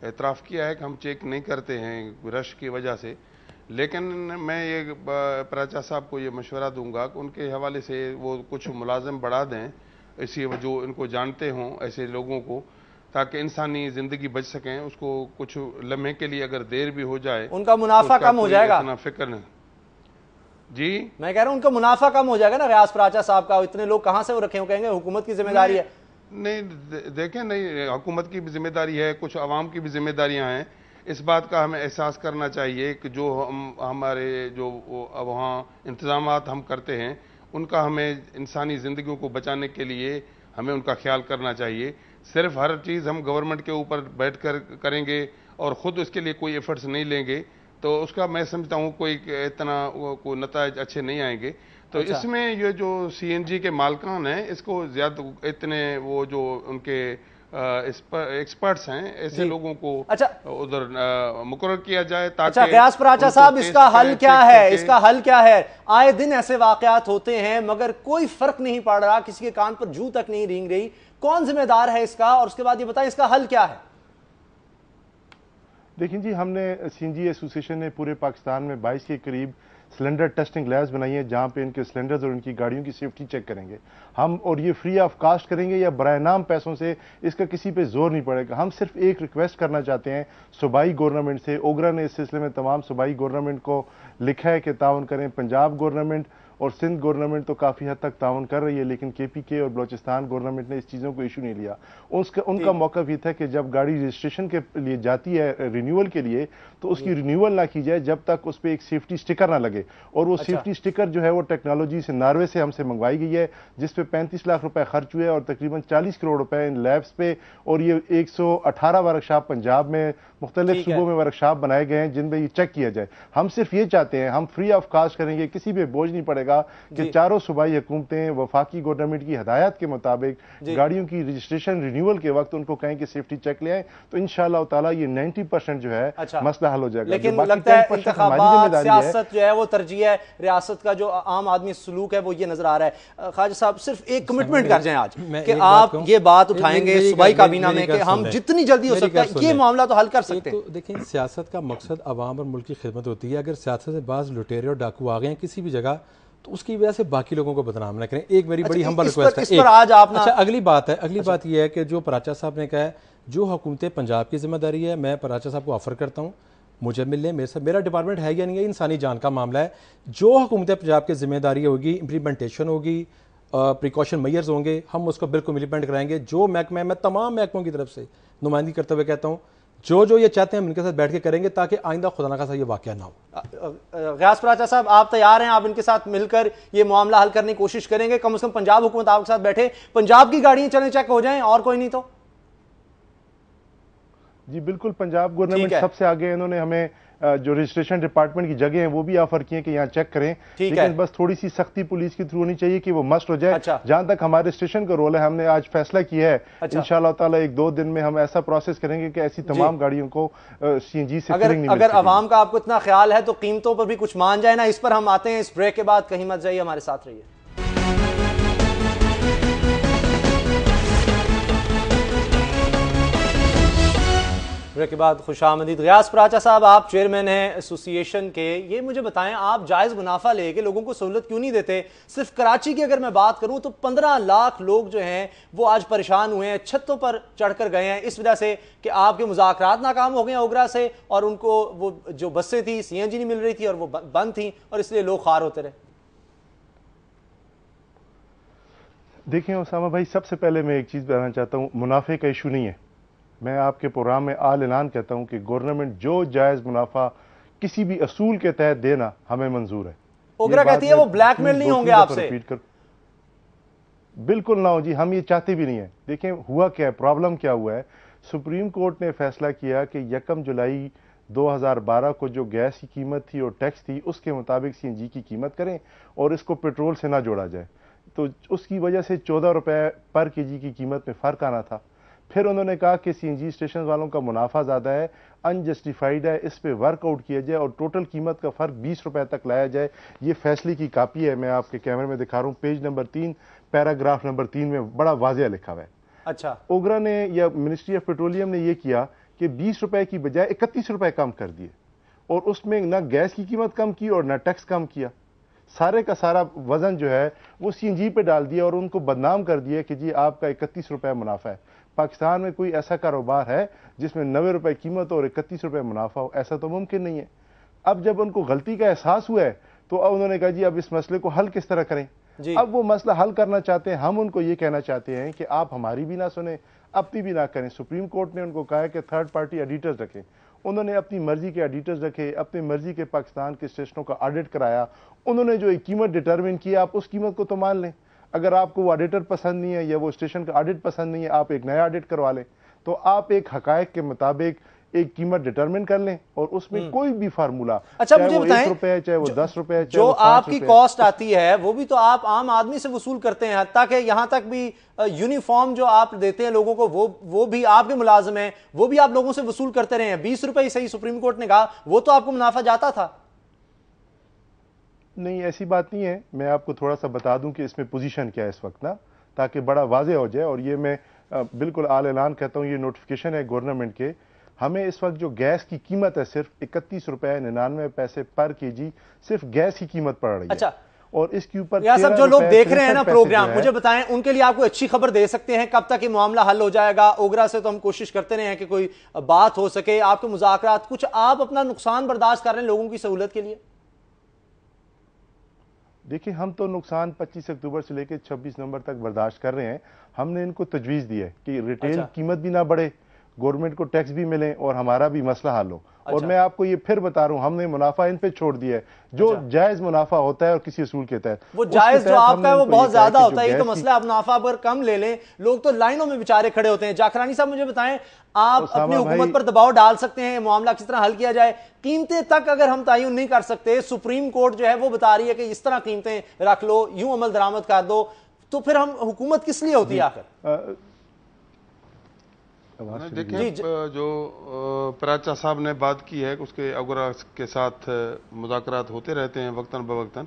एतराफ़ किया है कि हम चेक नहीं करते हैं रश की वजह से। लेकिन मैं ये प्राचा साहब को ये मशवरा दूंगा कि उनके हवाले से वो कुछ मुलाजिम बढ़ा दें, इसी जो इनको जानते हों ऐसे लोगों को, ताकि इंसानी ज़िंदगी बच सकें। उसको कुछ लम्हे के लिए अगर देर भी हो जाए, उनका मुनाफा कम हो जाएगा। इतना फिक्र नहीं जी, मैं कह रहा हूं उनका मुनाफा कम हो जाएगा ना रियाज प्राचा साहब का। इतने लोग कहां से वो रखे हो, कहेंगे हुकूमत की जिम्मेदारी है। नहीं देखें, नहीं, हुकूमत की भी जिम्मेदारी है, कुछ अवाम की भी जिम्मेदारियां हैं। इस बात का हमें एहसास करना चाहिए कि जो हमारे जो वहाँ इंतजामात हम करते हैं, उनका हमें इंसानी ज़िंदगियों को बचाने के लिए हमें उनका ख्याल करना चाहिए। सिर्फ हर चीज़ हम गवर्नमेंट के ऊपर बैठ कर करेंगे और ख़ुद उसके लिए कोई एफर्ट्स नहीं लेंगे तो उसका मैं समझता हूँ कोई इतना कोई नताइज अच्छे नहीं आएंगे। तो अच्छा। इसमें ये जो सीएनजी के मालकान हैं, इसको ज़्यादा इतने वो जो उनके एक्सपर्ट्स हैं, ऐसे लोगों को अच्छा उधर मुकर्रर किया जाए ताकि। अच्छा गयास प्राचा साहब, इसका हल क्या है? इसका हल क्या है? आए दिन ऐसे वाकयात होते हैं मगर कोई फर्क नहीं पड़ रहा, किसी के कान पर जू तक नहीं रेंग रही। कौन जिम्मेदार है इसका? और उसके बाद ये बताएं इसका हल क्या है? देखिए जी, हमने सीएनजी एसोसिएशन ने पूरे पाकिस्तान में 22 के करीब सिलेंडर टेस्टिंग लैब्स बनाई है, जहां पे इनके सिलेंडर्स और इनकी गाड़ियों की सेफ्टी चेक करेंगे हम, और ये फ्री ऑफ कास्ट करेंगे या बराए नाम पैसों से, इसका किसी पे जोर नहीं पड़ेगा। हम सिर्फ एक रिक्वेस्ट करना चाहते हैं सूबाई गवर्नमेंट से। ओगरा ने इस सिलसिले में तमाम सूबाई गवर्नमेंट को लिखा है कि ताउन करें। पंजाब गवर्नमेंट और सिंध गवर्नमेंट तो काफ़ी हद तक ताउन कर रही है, लेकिन केपीके और बलोचिस्तान गवर्नमेंट ने इस चीज़ों को इशू नहीं लिया। उनका मौका भी था कि जब गाड़ी रजिस्ट्रेशन के लिए जाती है रिन्यूअल के लिए, तो उसकी रिन्यूअल ना की जाए जब तक उस पर एक सेफ्टी स्टिकर ना लगे। और वो सेफ्टी स्टिकर जो है वो टेक्नोलॉजी से नॉर्वे से हमसे मंगवाई गई है, जिसपे 35 लाख रुपए खर्च हुए और तकरीबन 40 करोड़ रुपए इन लैब्स पे। और ये 118 वर्कशॉप पंजाब में मुख्तलिफ सूबों में वर्कशॉप बनाए गए हैं जिनमें ये चेक किया जाए। हम सिर्फ ये चाहते हैं, हम फ्री ऑफ कास्ट करेंगे, किसी पे बोझ नहीं पड़ेगा कि चारों सूबाई हुकूमतें वफाकी गवर्नमेंट की हदायत के मुताबिक गाड़ियों की रजिस्ट्रेशन रिन्यूअल के वक्त उनको कहें कि सेफ्टी चेक ले आए, तो इंशाअल्लाह ताला ये 90% जो है मसला हल हो जाएगा। लेकिन लगता है इंतखाबात, सियासत जो है वो तरजीह है, रियासत का जो आम आदमी सलूक है वो ये नजर आ रहा है। ख्वाजा साहब सिर्फ एक कमिटमेंट कर जाएं आज कि आप ये बात उठाएंगे सूबाई काबीना में कि हम जितनी जल्दी हो सकता है ये मामला तो हल कर सकते हैं। देखिए, सियासत का मकसद अवाम और मुल्क की खिदमत होती है। अगर सियासत से बाज लुटेरे और डाकू आ गए हैं किसी भी जगह, तो उसकी वजह से बाकी लोगों को बदनाम न करें। एक मेरी बड़ी हम्बल रिक्वेस्ट है। अच्छा, अगली बात ये है कि जो प्राचा साहब ने कहा है, जो हुकूमत पंजाब की जिम्मेदारी है, मैं प्राचा साहब को ऑफर करता हूँ मुझे मिलने, मेरे साथ, मेरा डिपार्टमेंट है या नहीं है, इंसानी जान का मामला है। जो हुकूमत पंजाब की जिम्मेदारी होगी, इम्प्लीमेंटेशन होगी, प्रिकॉशन मेजर्स होंगे, हम उसको बिल्कुल इम्प्लीमेंट कराएंगे। जो महकमा है, मैं तमाम महकमों की तरफ से नुमाइंदगी करते हुए कहता हूँ, जो ये चाहते हैं हम इनके साथ बैठ के करेंगे ताकि आइंदा खुदा ना खासा ये वाकया ना हो। गयास प्राचा साहब, आप तैयार हैं? आप इनके साथ मिलकर ये मामला हल करने की कोशिश करेंगे? कम से कम पंजाब हुकूमत आपके साथ बैठे, पंजाब की गाड़ियां चलने चेक हो जाएं और कोई नहीं तो। जी बिल्कुल, पंजाब गवर्नमेंट सबसे आगे है। इन्होंने हमें जो रजिस्ट्रेशन डिपार्टमेंट की जगह है वो भी ऑफर किए कि यहाँ चेक करें, लेकिन बस थोड़ी सी सख्ती पुलिस की थ्रू होनी चाहिए कि वो मस्ट हो जाए। जहां तक हमारे स्टेशन का रोल है, हमने आज फैसला किया है इंशाअल्लाह ताला 1-2 दिन में हम ऐसा प्रोसेस करेंगे कि ऐसी तमाम गाड़ियों को सीएनजी से फिलिंग नहीं मिलेगी। अगर अवाम का आपको इतना ख्याल है तो कीमतों पर भी कुछ मान जाए ना। इस पर हम आते हैं इस ब्रेक के बाद, कहीं मत जाइए, हमारे साथ रहिए। ब्रेक के बाद खुशामदीद। गयास प्राचा साहब, आप चेयरमैन हैं एसोसिएशन के, ये मुझे बताएं आप जायज़ मुनाफा लेके लोगों को सहूलत क्यों नहीं देते? सिर्फ कराची की अगर मैं बात करूं तो 15 लाख लोग जो हैं वो आज परेशान हुए हैं, छतों पर चढ़कर गए हैं इस वजह से कि आपके मुज़ाकरात नाकाम हो गए हैं ओगरा से, और उनको वो जो बसें थी सीएनजी नहीं मिल रही थी और वो बंद थी, और इसलिए लोग खार होते रहे। देखिए उसामा भाई, सबसे पहले मैं एक चीज़ बताना चाहता हूँ, मुनाफे का इशू नहीं है। मैं आपके प्रोग्राम में आल ऐलान कहता हूं कि गवर्नमेंट जो जायज़ मुनाफा किसी भी असूल के तहत देना हमें मंजूर है। ओगरा कहती है वो ब्लैकमेल नहीं होंगे आपसे। बिल्कुल ना हो जी, हम ये चाहते भी नहीं है। देखें हुआ क्या है, प्रॉब्लम क्या हुआ है, सुप्रीम कोर्ट ने फैसला किया कि 1 जुलाई 2012 को जो गैस की कीमत थी और टैक्स थी उसके मुताबिक सीएनजी की कीमत करें और इसको पेट्रोल से ना जोड़ा जाए। तो उसकी वजह से 14 रुपए पर केजी की कीमत में फ़र्क आना था। फिर उन्होंने कहा कि सीएनजी स्टेशन वालों का मुनाफा ज़्यादा है, अनजस्टिफाइड है, इस पे वर्कआउट किया जाए और टोटल कीमत का फ़र्क 20 रुपए तक लाया जाए। ये फैसले की कापी है, मैं आपके कैमरे में दिखा रहा हूँ, पेज नंबर 3 पैराग्राफ नंबर 3 में बड़ा वाज़ेह लिखा हुआ है। अच्छा, ओगरा ने या मिनिस्ट्री ऑफ पेट्रोलियम ने यह किया कि 20 रुपए की बजाय 31 रुपए कम कर दिए, और उसमें ना गैस की कीमत कम की और ना टैक्स कम किया। सारे का सारा वजन जो है वो सीएनजी पे डाल दिया और उनको बदनाम कर दिया कि जी आपका 31 रुपए मुनाफा है। पाकिस्तान में कोई ऐसा कारोबार है जिसमें 90 रुपए कीमत और 31 रुपए मुनाफा हो? ऐसा तो मुमकिन नहीं है। अब जब उनको गलती का एहसास हुआ है तो अब उन्होंने कहा जी अब इस मसले को हल किस तरह करें। अब वो मसला हल करना चाहते हैं। हम उनको ये कहना चाहते हैं कि आप हमारी भी ना सुने, अपनी भी ना करें। सुप्रीम कोर्ट ने उनको कहा है कि थर्ड पार्टी एडिटर्स रखें। उन्होंने अपनी मर्जी के एडिटर्स रखे, अपनी मर्जी के पाकिस्तान के स्टेशनों का ऑडिट कराया। उन्होंने जो एक कीमत डिटरमिन की, आप उस कीमत को तो मान लें। अगर आपको वो ऑडिटर पसंद नहीं है या वो स्टेशन का ऑडिट पसंद नहीं है, आप एक नया ऑडिट करवा लें। तो आप एक हकायक के मुताबिक एक कीमत डिटरमिन कर लें और उसमें कोई भी फार्मूला, अच्छा, चाहे मुझे वो बताएं, 1 रुपए, चाहे वो 10 रुपए, जो आपकी कॉस्ट आती है वो भी तो आप आम आदमी से वसूल करते हैं। हत्ता कि यहां तक भी यूनिफॉर्म जो आप देते हैं लोगों को वो भी आपके मुलाजिम हैं, वो भी आप लोगों से वसूल करते रहे हैं। 20 रुपए ही सही, सुप्रीम कोर्ट ने कहा, वो तो आपको मुनाफा जाता था। नहीं, ऐसी बात नहीं है। मैं आपको थोड़ा सा बता दूं कि इसमें पोजीशन क्या है इस वक्त ना, ताकि बड़ा वाज़ेह हो जाए। और ये मैं बिल्कुल आल ऐलान कहता हूं, ये नोटिफिकेशन है गवर्नमेंट के। हमें इस वक्त जो गैस की कीमत है सिर्फ 31 रुपए 99 पैसे पर केजी, सिर्फ गैस की कीमत पड़ रही है। अच्छा, और इसके ऊपर यार सब जो लोग देख रहे हैं ना प्रोग्राम, मुझे बताएं उनके लिए आपको अच्छी खबर दे सकते हैं कब तक ये मामला हल हो जाएगा? ओगरा से तो हम कोशिश करते रहे हैं कि कोई बात हो सके, आपके मुज़ाकरात, कुछ आप अपना नुकसान बर्दाश्त कर रहे हैं लोगों की सहूलत के लिए? देखिए, हम तो नुकसान 25 अक्टूबर से लेकर 26 नवंबर तक बर्दाश्त कर रहे हैं। हमने इनको तजवीज़ दी है कि रिटेल कीमत भी ना बढ़े, गवर्नमेंट को टैक्स भी मिले और हमारा भी मसला हल हो। और मैं आपको ये फिर बता रहा हूं, हमने मुनाफा इन पे छोड़ दिया है। जो जायज मुनाफा होता है और किसी असूल के तहत, वो जायज जो आपका है वो बहुत ज्यादा होता है। ये तो मसला, आप मुनाफा अगर कम ले लें, लोग तो लाइनों में बेचारे खड़े होते हैं। जाकरानी साहब मुझे बताएं, आप अपनी हुकूमत पर दबाव डाल सकते हैं, मामला किस तरह हल किया जाए? कीमतें तक अगर हम तयन नहीं कर सकते, सुप्रीम कोर्ट जो है वो बता रही है कि इस तरह कीमतें रख लो, यूं अमल दरामद कर दो, तो फिर हम हुकूमत किस लिए होती है आखिर? देखिए, जो पराचा साहब ने बात की है उसके ओगरा के साथ मुज़ाकरात होते रहते हैं वक्तन बवक्तन,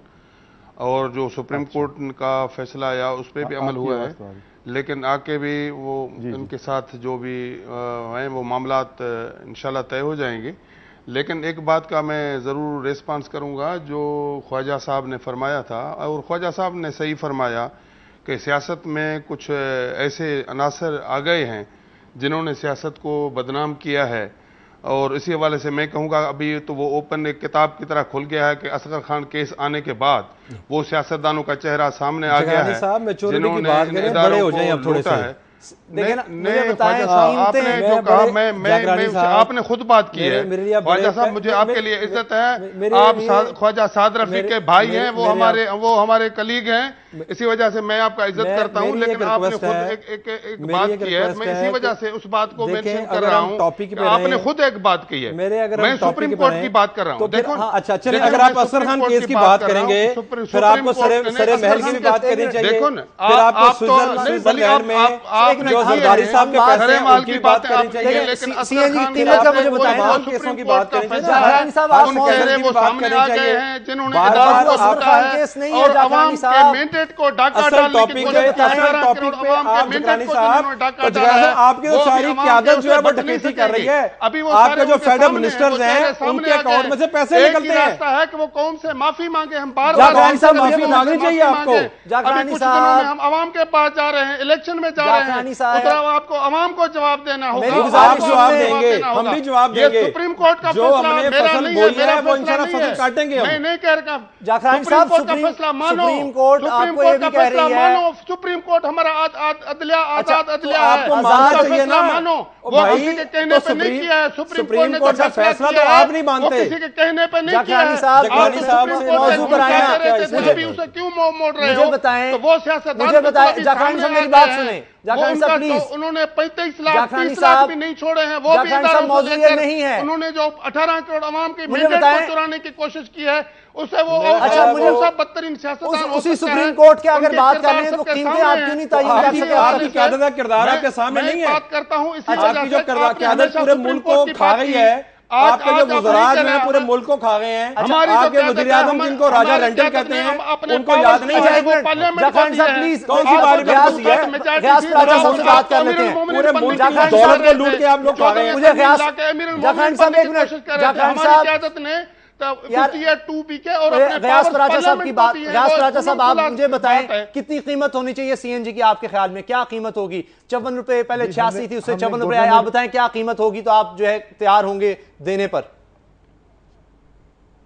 और जो सुप्रीम कोर्ट का फैसला आया उस पर भी अमल हुआ है। लेकिन आके भी वो इनके साथ जो भी हैं वो मामलात इंशाल्लाह तय हो जाएंगे। लेकिन एक बात का मैं ज़रूर रिस्पॉन्स करूँगा जो ख्वाजा साहब ने फरमाया था, और ख्वाजा साहब ने सही फरमाया कि सियासत में कुछ ऐसे अनासर आ गए हैं जिन्होंने सियासत को बदनाम किया है। और इसी हवाले से मैं कहूँगा, अभी तो वो ओपन एक किताब की तरह खुल गया है कि असगर खान केस आने के बाद वो सियासतदानों का चेहरा सामने आ गया है जिन्होंने इदारों को लूटा है। मुझे बताएं, आपने जो कहा, मैं आपने खुद बात की है ख्वाजा साहब, मुझे आपके लिए इज्जत है। आप ख्वाजा साद रफी के भाई हैं, वो हमारे कलीग हैं, इसी वजह से मैं आपका इज्जत करता हूं। लेकिन आपने खुद एक बात की है, मैं इसी वजह से उस बात को मेंशन कर रहा हूं। आपने खुद एक बात की है, मैं सुप्रीम कोर्ट की बात कर रहा हूं। देखो, अच्छा चलिए, अगर आप असगर खान केस की बात करेंगे फिर आपको सरे महल की भी बात करनी चाहिए। देखो ना, फिर आपको स्विट्जरलैंड में जो जरदारी साहब के पैसे हैं उनकी बात करनी चाहिए। लेकिन सीएनजी कीमत का मुझे बताएं, केसों की बात करनी चाहिए। जाकरानी साहब आप उनके वो सामने आ गए हैं जिन्होंने बार-बार इदारों को असगर खान केस नहीं है जाकरानी साहब। मैंडेट को डाका असल डालने की टॉपिक कोशिश पे आप जकरानी साहब आपकी तो सारी क़यादत जो है वो डकैती कर रही है। अभी वो आपके जो फेडरल मिनिस्टर्स हैं उनके अकाउंट में से पैसे निकलते हैं। रास्ता है कि वो कौम से माफी मांगे। हम बार जाकरानी साहब माफी मांगनी चाहिए आपको। जाकरानी साहब, हम अवाम के पास जा रहे हैं, इलेक्शन में जा रहे हैं, आपको अवाम को जवाब देना होगा। आप जवाब देंगे, हम भी जवाब देंगे। सुप्रीम कोर्ट का जो हमने फसल बोई है वो इंशाल्लाह फसल काटेंगे हम। मैं नहीं कह रहा। जाकरानी साहब, सुप्रीम फैसला मानो, सुप्रीम कोर्ट आपको ये भी कह रही है, सुप्रीम कोर्ट हमारा अदलिया आजाद अदलिया आपको मानना चाहिए ना, मानो। वो किसी के कहने पे नहीं किया है। सुप्रीम कोर्ट का फैसला तो आप नहीं मानते, किसी के कहने पे नहीं किया है। जाकरानी साहब मौजूद पर आए हैं, उसे क्यों मोड़ रहे हो? मुझे बताएं, तो वो सियासतदान, मुझे बताएं, जाकरानी साहब मेरी बात सुने। जाकरानी साहब प्लीज, उन्होंने 35 लाख 30 लाख भी नहीं छोड़े हैं, वो भी मौजूद नहीं है। उन्होंने जो 18 करोड़ अवाम की मैंडेट को चुराने की कोशिश की है, उसे वो अच्छा, मुझे बदतरीन सियासतदान उसी सुप्रीम कोर्ट के अगर बात करें तो कीमतें आप क्यों नहीं तय कर सके? आपकी क़यादत का किरदार आपके सामने नहीं है। बात करता हूं इसी आपकी जो क़यादत पूरे मुल्क को खा गई है, आपके जो गुजरात में पूरे मुल्क को खा गए हैं, आपके वज़ीर आज़म जिनको राजा रेंटल कहते हैं, उनको याद नहीं है? जाखड़ साहब प्लीज, कौन सी बात है? गयास राजा साहब से बात कर लेते हैं। पूरे मुल्क की दौलत को लूट के आप लोग खा रहे हैं। मुझे जाखड़ साहब एक मिनट, जाखड़ साहब गयास राजा साहब की बात, गयास राजा साहब आप मुझे बताएं कितनी कीमत होनी चाहिए सीएनजी की आपके ख्याल में? क्या कीमत होगी? 54 रुपए पहले 86 थी, उससे 54 रुपए आए। आप बताएं क्या कीमत होगी तो आप जो है तैयार होंगे देने पर?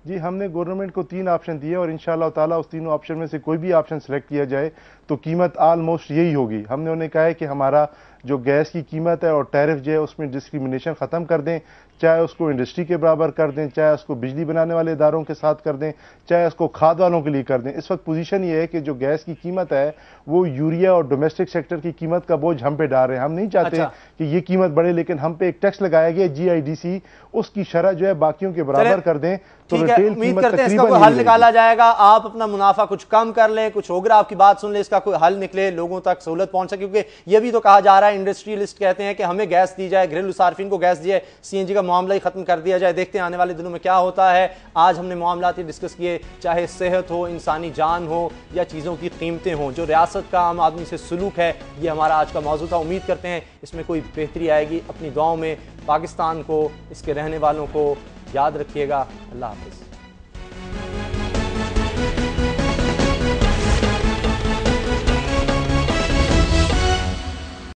जी, हमने गवर्नमेंट को 3 ऑप्शन दिए और इंशाअल्लाह ताला उस तीनों ऑप्शन में से कोई भी ऑप्शन सेलेक्ट किया जाए तो कीमत ऑलमोस्ट यही होगी। हमने उन्हें कहा है कि हमारा जो गैस की कीमत है और टैरिफ जो है उसमें डिस्क्रिमिनेशन ख़त्म कर दें, चाहे उसको इंडस्ट्री के बराबर कर दें, चाहे उसको बिजली बनाने वाले इदारों के साथ कर दें, चाहे उसको खाद वालों के लिए कर दें। इस वक्त पोजीशन ये है कि जो गैस की कीमत है वो यूरिया और डोमेस्टिक सेक्टर की कीमत का बोझ हम पे डाल रहे हैं। हम नहीं चाहते कि ये कीमत बढ़े, लेकिन हम पे एक टैक्स लगाया गया GIDC, उसकी शरह जो है बाकियों के बराबर कर दें तो रिटेल उम्मीद करते हैं इसका कोई हल निकाला जाएगा। आप अपना मुनाफा कुछ कम कर लें, कुछ होगा, आपकी बात सुन ले, इसका कोई हल निकले, लोगों तक सहूलत पहुंच सके। क्योंकि यह भी तो कहा जा रहा है, इंडस्ट्रियलिस्ट कहते हैं कि हमें गैस दी जाए, घरेलू सार्फिन को गैस दी जाए, CNG का मामला ही खत्म कर दिया जाए। देखते हैं आने वाले दिनों में क्या होता है। आज हमने मामला डिस्कस किए, चाहे सेहत हो, इंसानी जान हो या चीज़ों की कीमतें हों, जो रियासत का आम आदमी से सलूक है, ये हमारा आज का मौजू था। उम्मीद करते हैं इसमें कोई बेहतरी आएगी। अपनी दुआओं में पाकिस्तान को, इसके रहने वालों को याद रखिएगा। अल्लाह हाफिज़।